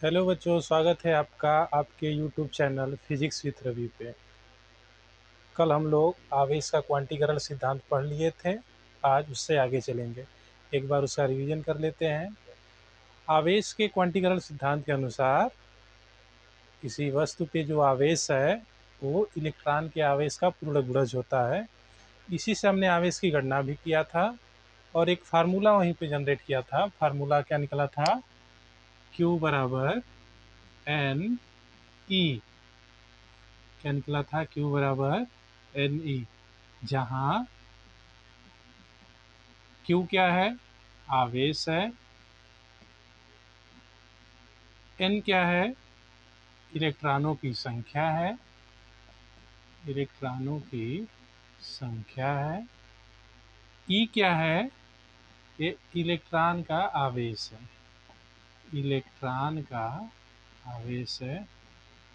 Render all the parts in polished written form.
Hello बच्चों, स्वागत है आपका आपके YouTube channel physics with Ravi पे। कल हम लोग आवेश का क्वांटीकरण सिद्धांत पढ़ लिए थे। आज उससे आगे चलेंगे। एक बार उसका रिवीजन कर लेते हैं। आवेश के क्वांटीकरण सिद्धांत के अनुसार किसी वस्तु पे जो आवेश है वो इलेक्ट्रॉन के आवेश का पूर्ण गुणज होता है। इसी से हमने आवेश की गणना भी किया था और एक फार्मूला वहीं पे जनरेट किया था। फार्मूला क्या निकला था? Q बराबर एन ई। क्या निकला था? Q बराबर एन ई, जहाँ Q क्या है? आवेश है। N क्या है? इलेक्ट्रॉनों की संख्या है। इलेक्ट्रॉनों की संख्या है। E क्या है? ये इलेक्ट्रॉन का आवेश है। इलेक्ट्रॉन का आवेश है।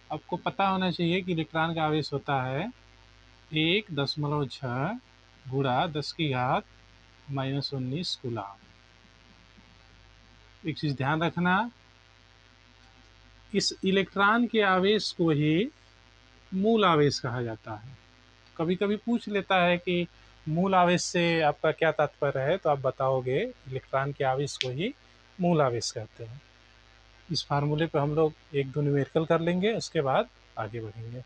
आपको पता होना चाहिए कि इलेक्ट्रॉन का आवेश होता है 1.6 गुणा 10⁻⁻⁹ कूलाम। एक चीज ध्यान रखना, इस इलेक्ट्रॉन के आवेश को ही मूल आवेश कहा जाता है। कभी कभी पूछ लेता है कि मूल आवेश से आपका क्या तात्पर्य है, तो आप बताओगे इलेक्ट्रॉन के आवेश को ही मूल आवेश कहते हैं। इस फार्मूले पे हम लोग एक दो न्यूमेरिकल कर लेंगे, उसके बाद आगे बढ़ेंगे।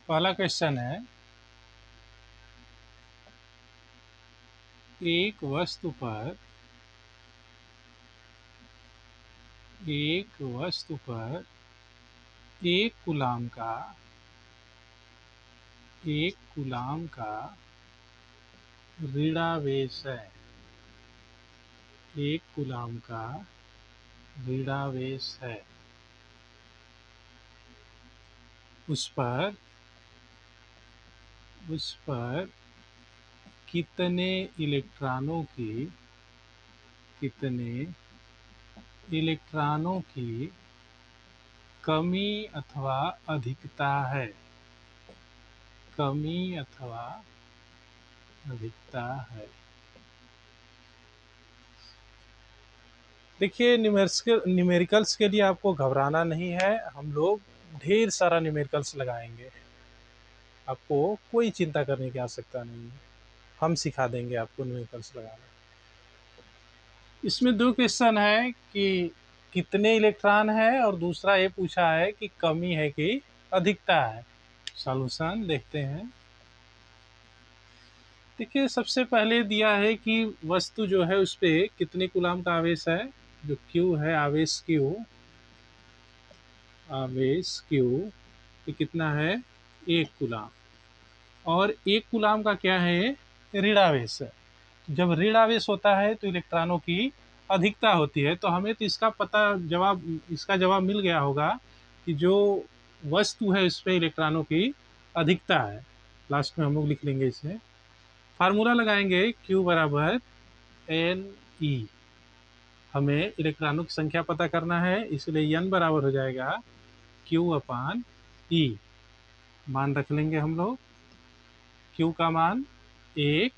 पहला क्वेश्चन है, एक वस्तु पर एक कूलाम का ऋणावेश है। एक कूलाम का ऋणावेश है। उस पर कितने इलेक्ट्रॉनों की कमी अथवा अधिकता है। कमी अथवा अधिकता है। देखिए, न्यूमेरिकल्स के लिए आपको घबराना नहीं है। हम लोग ढेर सारा न्यूमेरिकल्स लगाएंगे। आपको कोई चिंता करने की आवश्यकता नहीं है। हम सिखा देंगे आपको न्यूमेरिकल्स लगाना। इसमें दो क्वेश्चन है कि कितने इलेक्ट्रॉन है और दूसरा ये पूछा है कि कमी है कि अधिकता है। सॉल्यूशन देखते हैं। देखिए, सबसे पहले दिया है कि वस्तु जो है उस पर कितने कूलाम का आवेश है। जो Q है, आवेश Q ये कितना है? 1 कूलाम। और 1 कूलाम का क्या है? ऋणावेश है। जब ऋणावेश होता है तो इलेक्ट्रॉनों की अधिकता होती है। तो हमें तो इसका जवाब मिल गया होगा कि जो वस्तु है उस पर इलेक्ट्रॉनों की अधिकता है। लास्ट में हम लोग लिख लेंगे इसे। फार्मूला लगाएंगे Q बराबर एन ई। हमें इलेक्ट्रॉनों की संख्या पता करना है, इसलिए N बराबर हो जाएगा Q/E। मान रख लेंगे हम लोग। Q का मान 1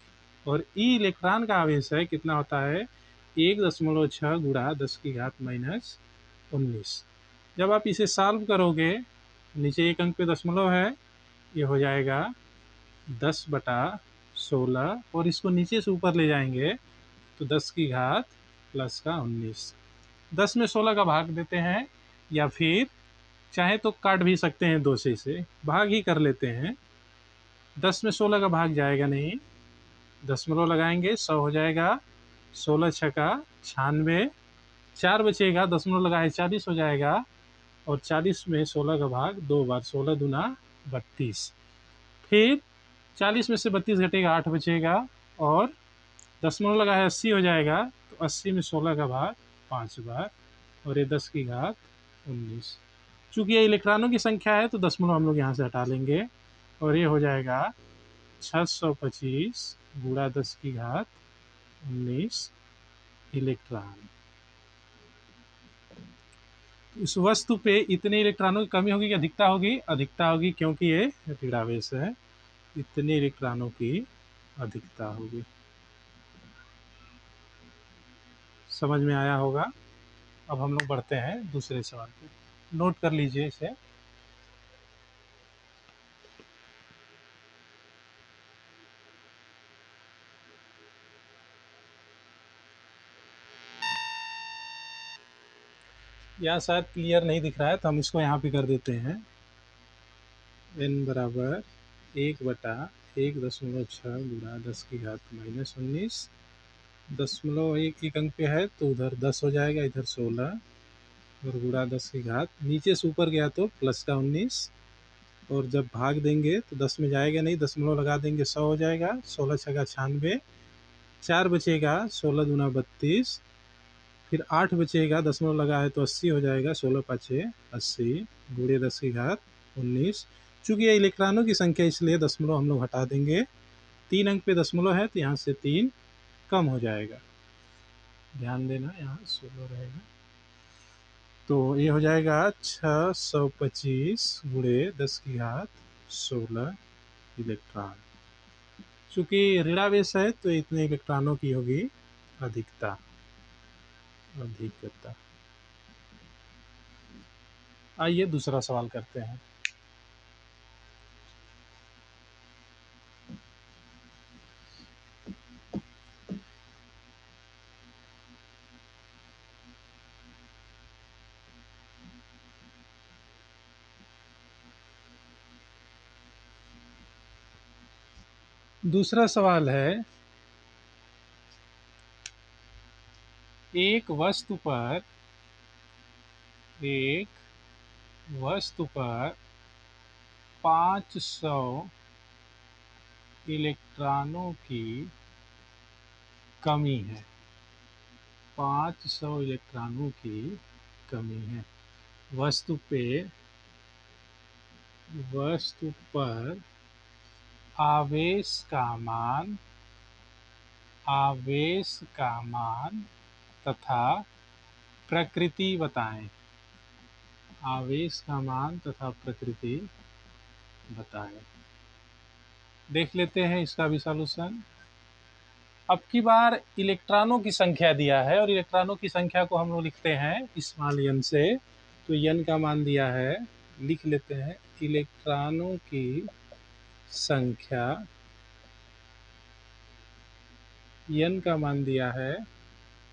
और E इलेक्ट्रॉन का आवेश है, कितना होता है? 1.6 गुणा 10⁻⁻⁹। जब आप इसे सॉल्व करोगे, नीचे एक अंक पे दशमलव है, ये हो जाएगा 10/16 और इसको नीचे से ऊपर ले जाएंगे तो 10⁻⁻19। 10 में 16 का भाग देते हैं, या फिर चाहे तो काट भी सकते हैं, 2 से इसे भाग ही कर लेते हैं। 10 में 16 का भाग जाएगा नहीं, दशमलव लगाएंगे, 100 हो जाएगा। 16 छका 96, 4 बचेगा, दशमलव लगाए 40 हो जाएगा। और 40 में 16 का भाग 2 बार, 16 दूना 32। फिर 40 में से 32 घटेगा, 8 बचेगा। और दशमलव लगा है 80 हो जाएगा, तो 80 में 16 का भाग 5 बार, और ये 10⁻19। चूँकि ये इलेक्ट्रॉनों की संख्या है तो दशमलव हम लोग यहाँ से हटा लेंगे, और ये हो जाएगा 625 गुणा 10⁻19 इलेक्ट्रॉन। उस वस्तु पे इतने इलेक्ट्रॉनों की कमी होगी कि अधिकता होगी? अधिकता होगी, क्योंकि ये ऋणावेश है। इतने इलेक्ट्रॉनों की अधिकता होगी। समझ में आया होगा। अब हम लोग बढ़ते हैं दूसरे सवाल पे। नोट कर लीजिए इसे। यहाँ शायद क्लियर नहीं दिख रहा है, तो हम इसको यहाँ पे कर देते हैं। n बराबर 1/1.6 गुणा 10⁻⁻19। दशमलव एक अंक पे है तो उधर 10 हो जाएगा, इधर 16 और गुणा 10 की घात, नीचे से ऊपर गया तो प्लस का 19, और जब भाग देंगे तो 10 में जाएगा नहीं, दशमलव लगा देंगे 100 हो जाएगा। 16 छक्का 96, 4 बचेगा, 16 दूना 32, फिर 8 बचेगा, दशमलव लगा है तो 80 हो जाएगा। 16 पाँचे 80 गुणे 10 की घात 19। चूँकि ये इलेक्ट्रॉनों की संख्या इसलिए दशमलव हम लोग हटा देंगे। 3 अंक पे दशमलव है तो यहाँ से 3 कम हो जाएगा। ध्यान देना, यहाँ 16 रहेगा। तो ये हो जाएगा 625 गुणे 10 की घात 16 इलेक्ट्रॉन। चूँकि ऋणावेश है तो इतने इलेक्ट्रॉनों की होगी अधिकता। अधिकता। आइए दूसरा सवाल करते हैं। दूसरा सवाल है, एक वस्तु पर 500 इलेक्ट्रॉनों की कमी है। 500 इलेक्ट्रॉनों की कमी है। वस्तु पर आवेश का मान तथा प्रकृति बताएं। आवेश का मान तथा प्रकृति बताएं। देख लेते हैं इसका भी सॉल्यूशन। अब की बार इलेक्ट्रॉनों की संख्या दिया है और इलेक्ट्रॉनों की संख्या को हम लोग लिखते हैं स्मॉल n से। तो n का मान दिया है, लिख लेते हैं इलेक्ट्रॉनों की संख्या। n का मान दिया है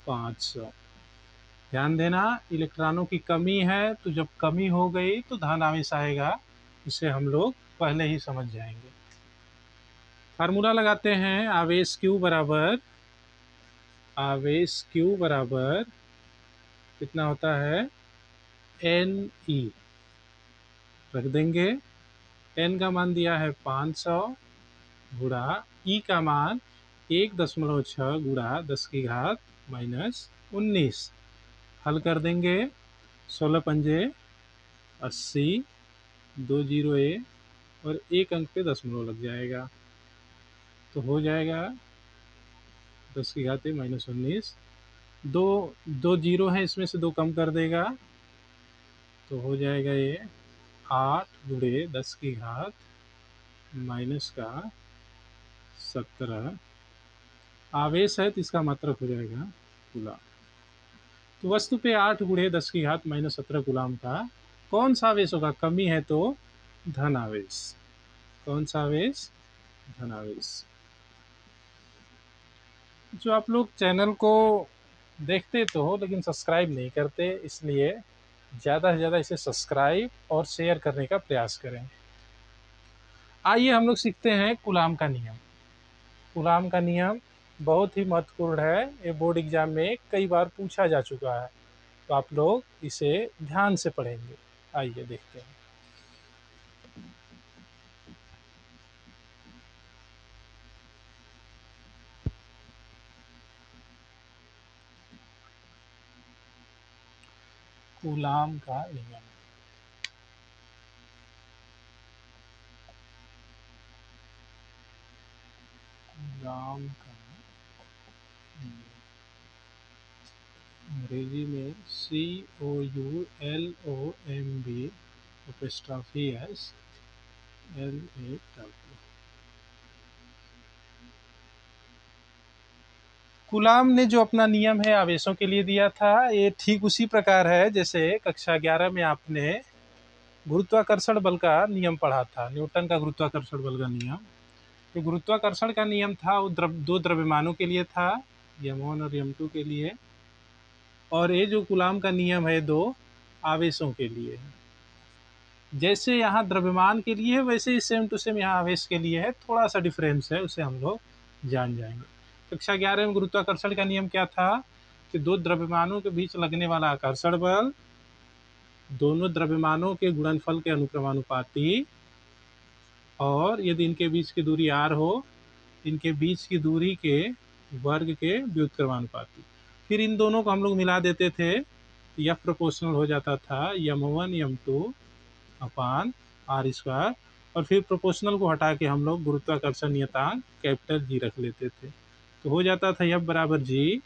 500। ध्यान देना, इलेक्ट्रॉनों की कमी है तो जब कमी हो गई तो धन आवेश आएगा। इसे हम लोग पहले ही समझ जाएंगे। फार्मूला लगाते हैं। आवेश Q बराबर कितना होता है? NE रख देंगे। n का मान दिया है 500 गुणा E का मान 1.6 गुणा 10 की घात -19। हल कर देंगे। 16 पंजे 80, 2 जीरो और 1 अंक पे दशमलव लग जाएगा तो हो जाएगा 10 की घात -19। दो जीरो है, इसमें से 2 कम कर देगा तो हो जाएगा ये 8 गुणे 10 की घात -17। आवेश है तो इसका मात्रक हो जाएगा कूलाम। तो वस्तु पे 8 गुणे 10 की घात -17 कूलाम का कौन सा आवेश होगा? कमी है तो धन आवेश। कौन सा आवेश? धन आवेश। जो आप लोग चैनल को देखते तो हो लेकिन सब्सक्राइब नहीं करते, इसलिए ज़्यादा से ज़्यादा इसे सब्सक्राइब और शेयर करने का प्रयास करें। आइए हम लोग सीखते हैं कूलाम का नियम। कूलाम का नियम बहुत ही महत्वपूर्ण है। ये बोर्ड एग्जाम में कई बार पूछा जा चुका है, तो आप लोग इसे ध्यान से पढ़ेंगे। आइए देखते हैं। कूलाम का नियम। कूलाम का अंग्रेजी में COULOMB'(LAW) कूलाम ने जो अपना नियम है आवेशों के लिए दिया था, ये ठीक उसी प्रकार है जैसे कक्षा 11 में आपने गुरुत्वाकर्षण बल का नियम पढ़ा था, न्यूटन का गुरुत्वाकर्षण बल का नियम। तो गुरुत्वाकर्षण का नियम था वो दो द्रव्यमानों के लिए था, m1 और m2 के लिए, और ये जो कूलाम का नियम है दो आवेशों के लिए है। जैसे यहाँ द्रव्यमान के लिए है वैसे ही सेम टू सेम यहाँ आवेश के लिए है, थोड़ा सा डिफरेंस है, उसे हम लोग जान जाएंगे। कक्षा 11 में गुरुत्वाकर्षण का नियम क्या था कि दो द्रव्यमानों के बीच लगने वाला आकर्षण बल दोनों द्रव्यमानों के गुणनफल के अनुक्रमानुपाती, और यदि इनके बीच की दूरी r हो, इनके बीच की दूरी के वर्ग के व्युत्क्रमानुपाती। फिर इन दोनों को हम लोग मिला देते थे, यह प्रोपोर्शनल हो जाता था m1 m2 अपान r², और फिर प्रोपोर्शनल को हटा के हम लोग गुरुत्वाकर्षण नियतांक कैपिटल G रख लेते थे, तो हो जाता था F बराबर G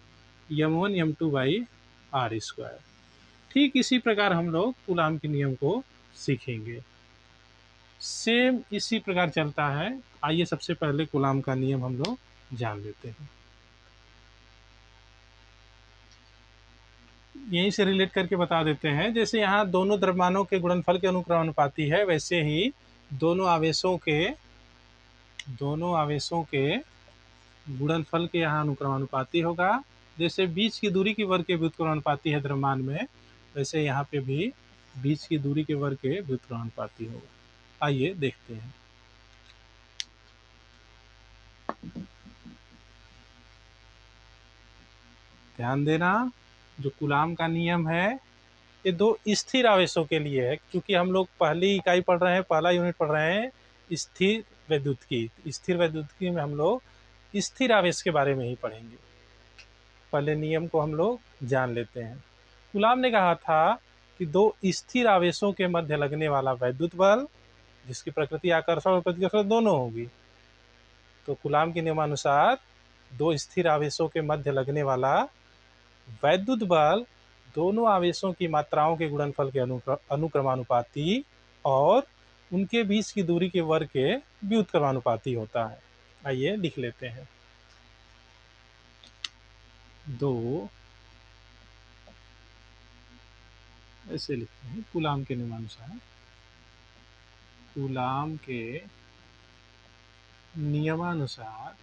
m1 m2/r²। ठीक इसी प्रकार हम लोग कूलाम के नियम को सीखेंगे, सेम इसी प्रकार चलता है। आइए सबसे पहले कूलाम का नियम हम लोग जान लेते हैं, यहीं से रिलेट करके बता देते हैं। जैसे यहाँ दोनों द्रव्यमानों के गुणनफल के अनुक्रमानुपाती है, वैसे ही दोनों आवेशों के गुणनफल के यहाँ अनुक्रमानुपाती होगा। जैसे बीच की दूरी के वर्ग के व्युत्क्रमानुपाती है द्रव्यमान में, वैसे यहाँ पे भी बीच की दूरी के वर्ग के व्युत्क्रमानुपाती होगा। आइए देखते हैं। ध्यान देना, जो कूलाम का नियम है ये दो स्थिर आवेशों के लिए है, क्योंकि हम लोग पहली इकाई पढ़ रहे हैं, पहला यूनिट पढ़ रहे हैं स्थिर वैद्युतिकी। स्थिर वैद्युतिकी में हम लोग स्थिर आवेश के बारे में ही पढ़ेंगे। पहले नियम को हम लोग जान लेते हैं। कूलाम ने कहा था कि दो स्थिर आवेशों के मध्य लगने वाला वैद्युत बल, जिसकी प्रकृति आकर्षण और प्रतिकर्षण दोनों होगी, तो कूलाम के नियमानुसार दो स्थिर आवेशों के मध्य लगने वाला वैद्युत बल दोनों आवेशों की मात्राओं के गुणनफल के अनुक्रमानुपाती और उनके बीच की दूरी के वर्ग के व्युत्क्रमानुपाती होता है। आइए लिख लेते हैं। दो, ऐसे लिखते हैं कूलाम के नियमानुसार, कूलाम के नियमानुसार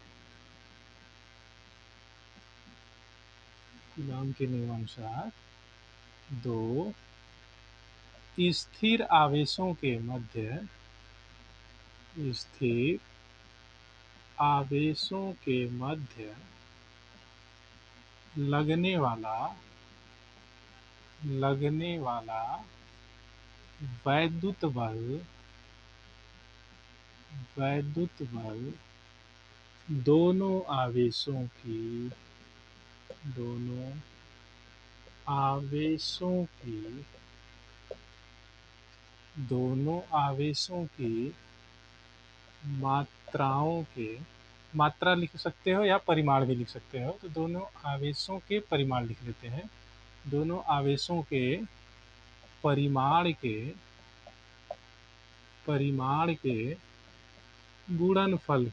दो स्थिर आवेशों के मध्य लगने वाला वैद्युत बल दोनों आवेशों की मात्राओं के, मात्रा लिख सकते हो या परिमाण भी लिख सकते हो, तो दोनों आवेशों के परिमाण लिख लेते हैं। दोनों आवेशों के परिमाण के गुणनफल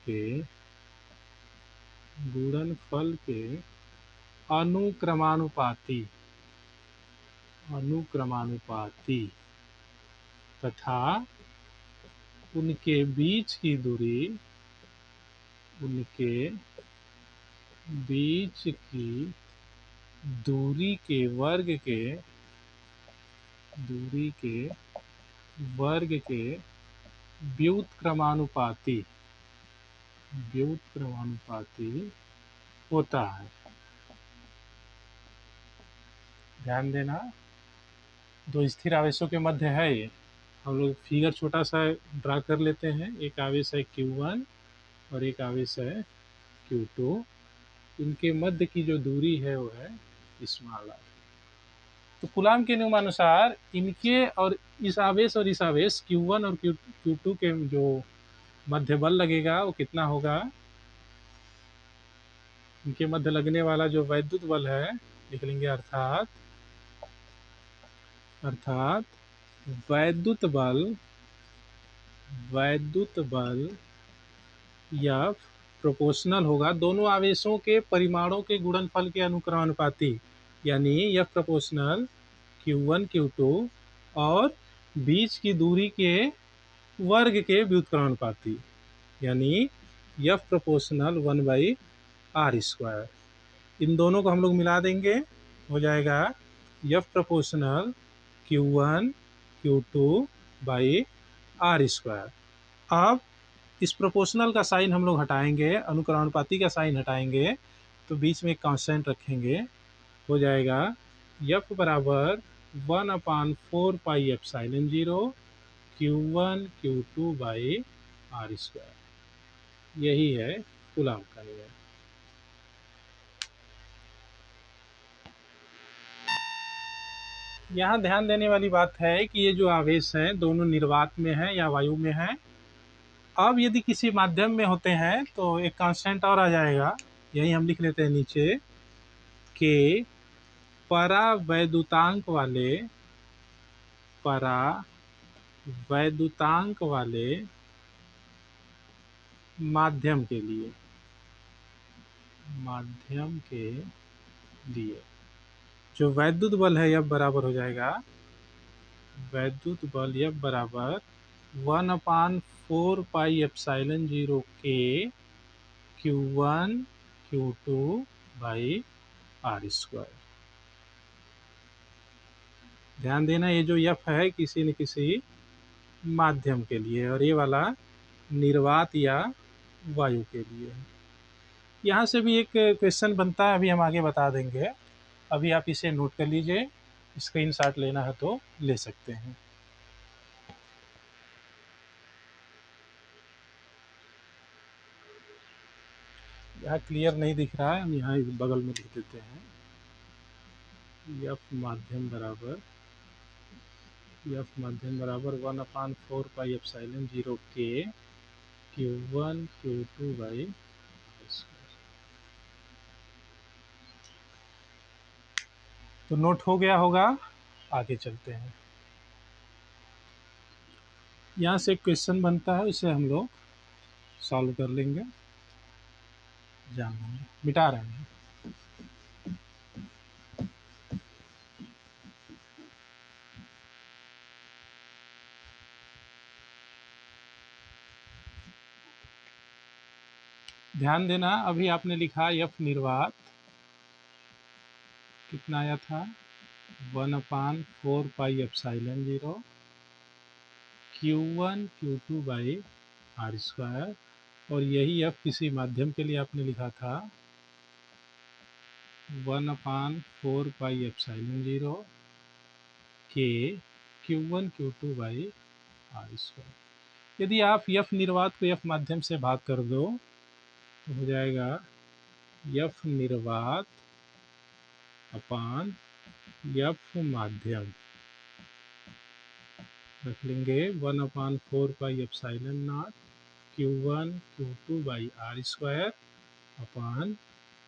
के अनुक्रमानुपाती तथा उनके बीच की दूरी के वर्ग के व्युत्क्रमानुपाती होता है। ध्यान देना, दो स्थिर आवेशों के मध्य है ये। हम लोग फिगर छोटा सा ड्रा कर लेते हैं। एक आवेश है Q1 और एक आवेश है Q2। इनके मध्य की जो दूरी है वो है स्मॉल r। तो कूलाम के नियमानुसार इनके और इस आवेश Q1 और Q2 के जो मध्य बल लगेगा वो कितना होगा? इनके मध्य लगने वाला जो वैद्युत बल है लिख लेंगे अर्थात वैद्युत बल F प्रोपोर्शनल होगा दोनों आवेशों के परिमाणों के गुणनफल के अनुक्रमानुपाती, यानी F प्रोपोर्शनल Q1 Q2 और बीच की दूरी के वर्ग के व्युत्क्रमानुपाती, यानी F प्रोपोर्शनल 1/r²। इन दोनों को हम लोग मिला देंगे, हो जाएगा F प्रोपोर्शनल Q1 Q2/r²। अब इस प्रोपोर्शनल का साइन हम लोग हटाएंगे, अनुक्रमानुपाती का साइन हटाएंगे, तो बीच में एक कांस्टेंट रखेंगे, हो जाएगा F बराबर 1/4πε0 Q1 Q2/r²। यही है कूलम्ब का नियम। यहाँ ध्यान देने वाली बात है कि ये जो आवेश हैं दोनों निर्वात में हैं या वायु में हैं। अब यदि किसी माध्यम में होते हैं तो एक कांस्टेंट और आ जाएगा, यही हम लिख लेते हैं नीचे कि परावैद्युतांक वाले माध्यम के लिए जो वैद्युत बल है F बराबर हो जाएगा, वैद्युत बल F बराबर 1/4πε0 K Q1 Q2/r²। ध्यान देना, ये जो F है किसी न किसी माध्यम के लिए और ये वाला निर्वात या वायु के लिए। यहाँ से भी एक क्वेश्चन बनता है, अभी हम आगे बता देंगे। अभी आप इसे नोट कर लीजिए, स्क्रीनशॉट लेना है तो ले सकते हैं। यहाँ क्लियर नहीं दिख रहा है, हम यहाँ बगल में लिख देते हैं F माध्यम बराबर 1/4πε0 K Q1 Q2/r²। तो नोट हो गया होगा, आगे चलते हैं। यहाँ से एक क्वेश्चन बनता है, इसे हम लोग सॉल्व कर लेंगे, जान लेंगे, मिटा रहे हैं। ध्यान देना, अभी आपने लिखा F निर्वात कितना आया था 1/4πε0 Q1 Q2/r², और यही F किसी माध्यम के लिए आपने लिखा था 1/4πε0 K Q1 Q2/r²। यदि आप F निर्वात को F माध्यम से भाग कर दो तो हो जाएगा F निर्वात अपान F माध्यम, रख लेंगे 1/4πε0 Q1 Q2/r² अपान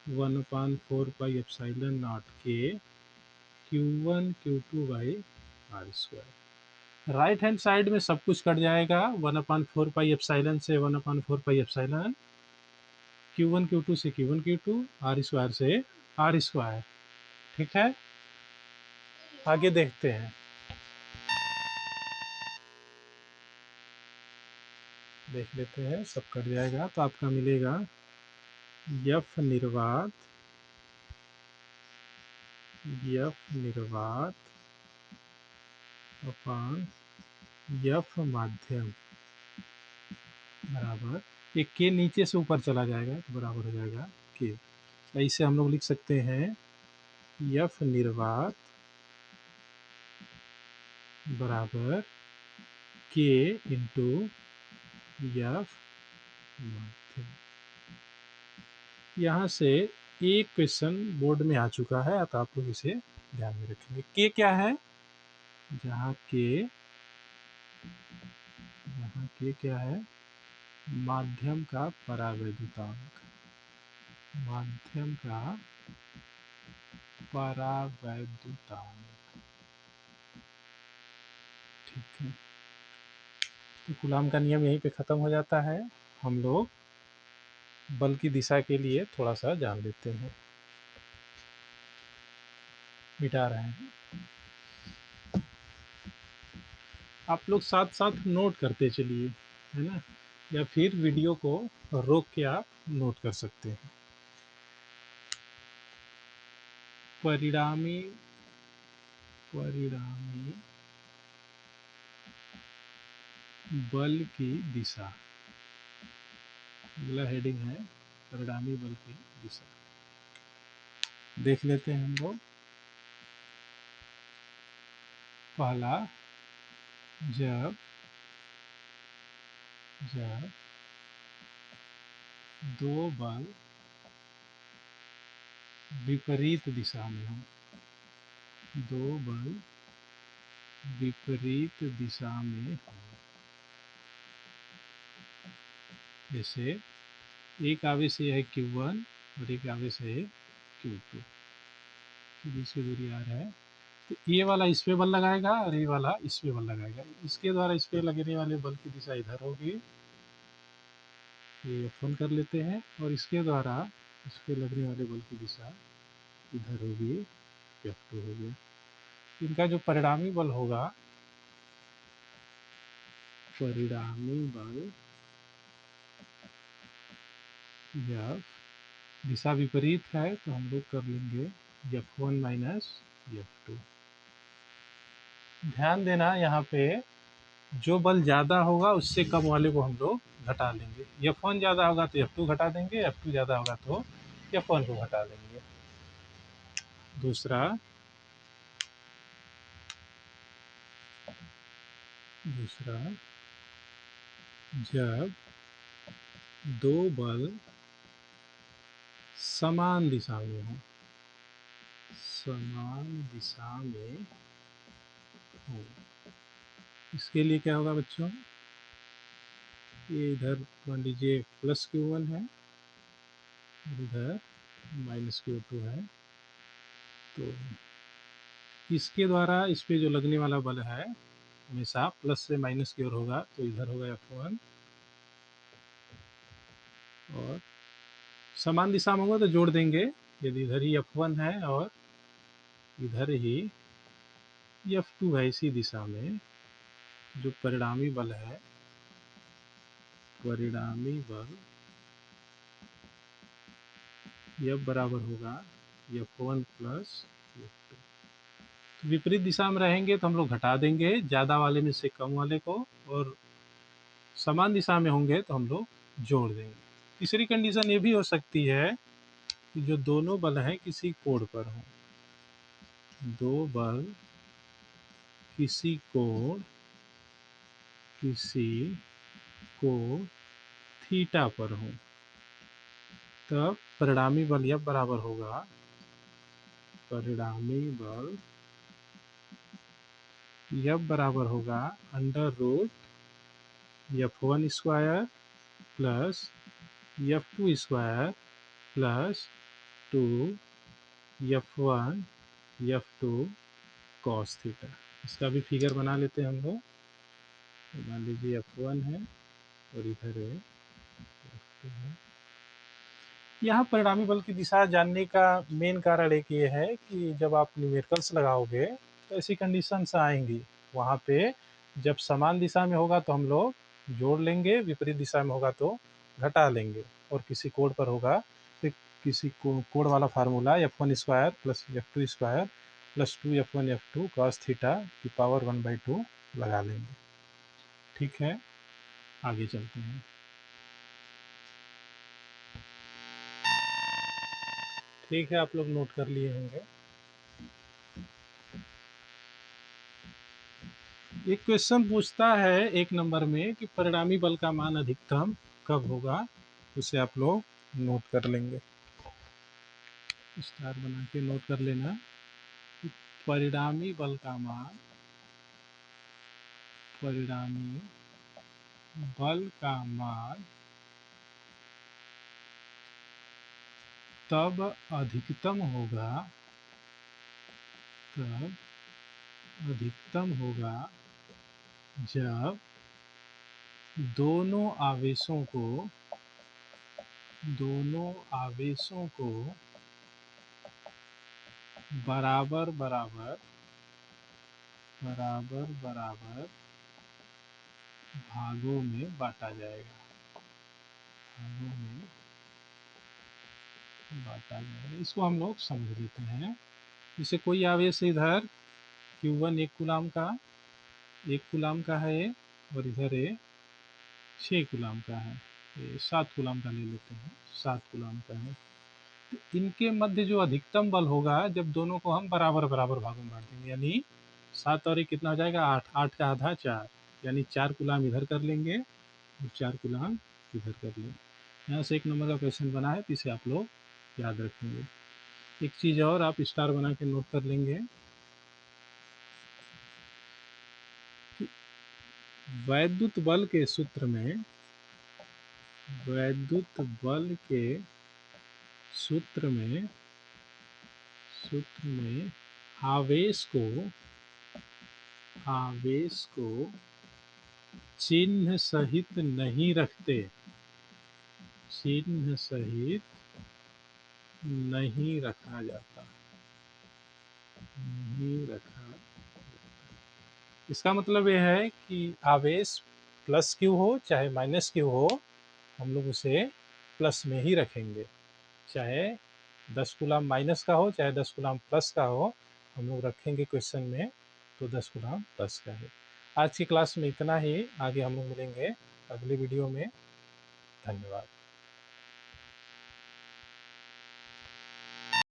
1/4πε0 K Q1 Q2/r²। Right hand side में सब कुछ कट जाएगा, 1/4πε से 1/4πε, Q1 Q2 से Q1 Q2, r² से r²। ठीक है, आगे देखते हैं। देख लेते हैं, सब कट जाएगा तो आपका मिलेगा F निर्वात अपान F माध्यम बराबर, एक के नीचे से ऊपर चला जाएगा तो बराबर हो जाएगा K। ऐसे हम लोग लिख सकते हैं F निर्वात बराबर K इंटू F माध्यम। यहाँ से एक क्वेश्चन बोर्ड में आ चुका है, तो आप लोग इसे ध्यान में रखेंगे। K क्या है, जहाँ K क्या है, माध्यम का परावैद्युतांक, माध्यम का परावैद्युतांक। ठीक है, तो कूलाम का नियम यहीं पे ख़त्म हो जाता है। हम लोग बल की दिशा के लिए थोड़ा सा जान लेते हैं, मिटा रहे हैं। आप लोग साथ साथ नोट करते चलिए, है ना, या फिर वीडियो को रोक के आप नोट कर सकते हैं। परिणामी बल की दिशा, अगला हेडिंग है परिणामी बल की दिशा। देख लेते हैं हम लोग। पहला, जब दो बल विपरीत दिशा में हो, दो बल विपरीत दिशा में हो, जैसे एक आवेश है Q1 और एक आवेश है Q2, बीच की दूरी R है, तो ये वाला इस पे बल लगाएगा और ये वाला इस पे बल लगाएगा। इसके द्वारा इस पे लगने वाले बल की दिशा इधर होगी, ये F1 कर लेते हैं, और इसके द्वारा इस पे लगने वाले बल की दिशा इधर होगी, F2 हो गया। इनका जो परिणामी बल होगा, परिणामी बल जब दिशा विपरीत है तो हम लोग कर लेंगे F1 माइनस F2। ध्यान देना, यहाँ पे जो बल ज़्यादा होगा उससे कम वाले को हम लोग घटा लेंगे। F1 ज़्यादा होगा तो F2 घटा देंगे, F2 ज़्यादा होगा तो F1 को घटा देंगे। दूसरा, जब दो बल समान दिशा में हो, इसके लिए क्या होगा बच्चों, ये इधर मान लीजिए प्लस Q1 है, इधर माइनस Q2 है, तो इसके द्वारा इस पे जो लगने वाला बल है हमेशा प्लस से माइनस की ओर होगा, तो इधर होगा F1, और समान दिशा में होगा तो जोड़ देंगे। यदि इधर ही F1 है और इधर ही F2 है, इसी दिशा में जो परिणामी बल है, परिणामी बल F बराबर होगा F1 प्लस F2। तो विपरीत दिशा में रहेंगे तो हम लोग घटा देंगे ज़्यादा वाले में से कम वाले को, और समान दिशा में होंगे तो हम लोग जोड़ देंगे। तीसरी कंडीशन ये भी हो सकती है कि जो दोनों बल हैं किसी कोण पर हों, दो बल किसी कोण थीटा पर हों, तब परिणामी बल F बराबर होगा, परिणामी बल F बराबर होगा under root F1 square plus F2 square plus 2 F1 F2 cos theta. इसका भी फिगर बना लेते हैं हम लोग। मान लीजिए F1 है और इधर है F2 है। यहाँ परिणामी बल की दिशा जानने का मेन कारण एक ये है कि जब आप न्यूमेरिकल्स लगाओगे तो ऐसी कंडीशंस आएंगी, वहाँ पे जब समान दिशा में होगा तो हम लोग जोड़ लेंगे, विपरीत दिशा में होगा तो घटा लेंगे, और किसी कोण पर होगा तो किसी कोण वाला formula F1 square plus F2 square plus 2 F1 F2 cos theta की पावर 1/2 लगा लेंगे। ठीक है, आगे चलते हैं। ठीक है, आप लोग नोट कर लिए होंगे। एक क्वेश्चन पूछता है 1 नंबर में कि परिणामी बल का मान अधिकतम कब होगा, उसे आप लोग नोट कर लेंगे, स्टार बना के नोट कर लेना। परिणामी बल का मान, परिणामी बल का मान तब अधिकतम होगा कब अधिकतम होगा जब दोनों आवेशों को बराबर बराबर भागों में बांटा जाएगा। इसको हम लोग समझ लेते हैं। जैसे कोई आवेश इधर Q1 1 कूलाम का है और इधर ये 6 कूलाम का है, ये 7 कूलाम का ले लेते हैं, 7 कूलाम का है। तो इनके मध्य जो अधिकतम बल होगा जब दोनों को हम बराबर भागों में बांट देंगे, यानी 7 और 1 कितना हो जाएगा 8, 8 का आधा 4, यानी 4 कूलाम इधर कर लेंगे और 4 कूलाम इधर कर लेंगे। यहाँ से 1 नंबर का क्वेश्चन बना है, तो इसे आप लोग याद रखेंगे। एक चीज़ और आप स्टार बना के नोट कर लेंगे, वैद्युत बल के सूत्र में आवेश को चिन्ह सहित नहीं रखते, नहीं रखा जाता। इसका मतलब यह है कि आवेश प्लस क्यू हो चाहे माइनस क्यू हो, हम लोग उसे प्लस में ही रखेंगे। चाहे 10 कूलाम माइनस का हो चाहे 10 कूलाम प्लस का हो, हम लोग रखेंगे क्वेश्चन में तो 10 कूलाम प्लस का है। आज की क्लास में इतना ही, आगे हम लोग मिलेंगे अगले वीडियो में। धन्यवाद।